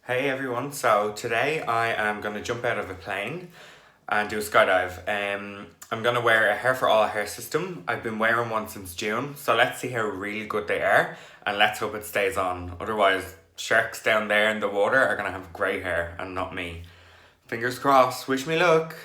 Hey everyone, so today I am going to jump out of a plane and do a skydive. I'm going to wear a hair for all hair system. I've been wearing one since June, so let's see how really good they are and let's hope it stays on. Otherwise, sharks down there in the water are going to have grey hair and not me. Fingers crossed, wish me luck.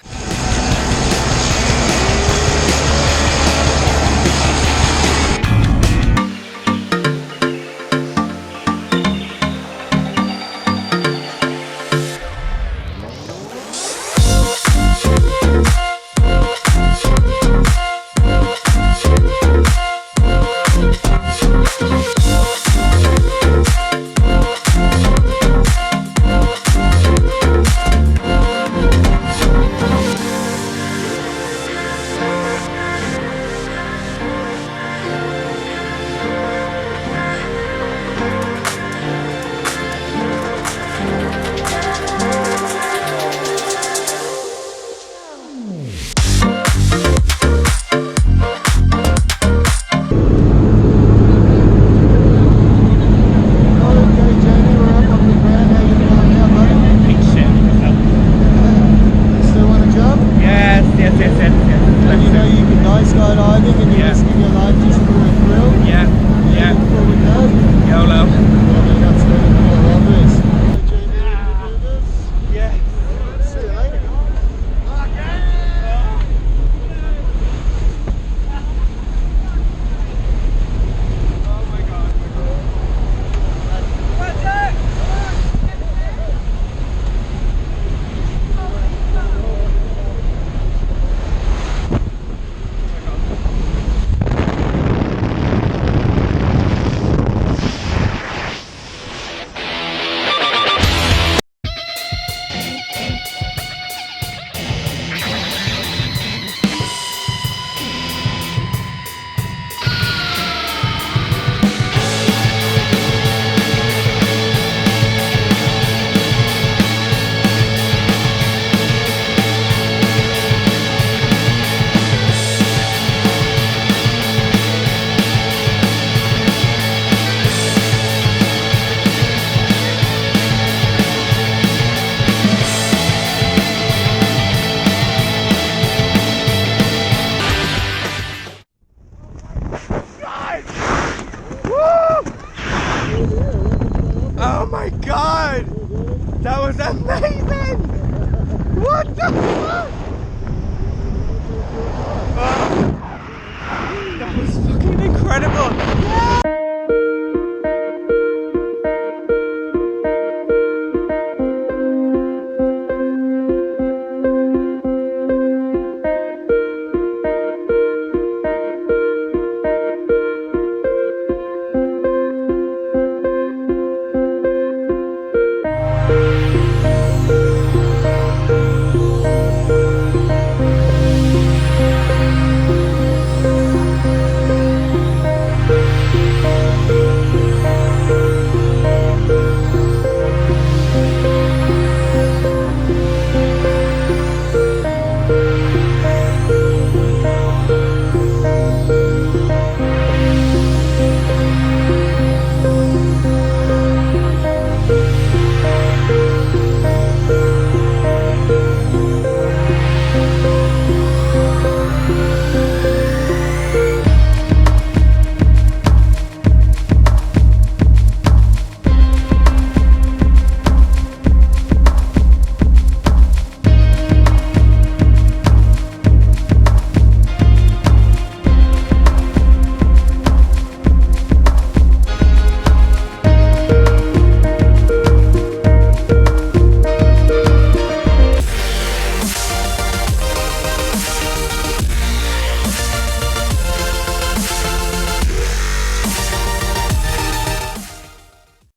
Skydiving and you're risking your life just for a thrill. Yeah. Cool with that? YOLO. That's really cool. I love this. Yeah. See you later. Oh my god. Oh my god! That was amazing! What the fuck? Oh, that was fucking incredible! Yeah!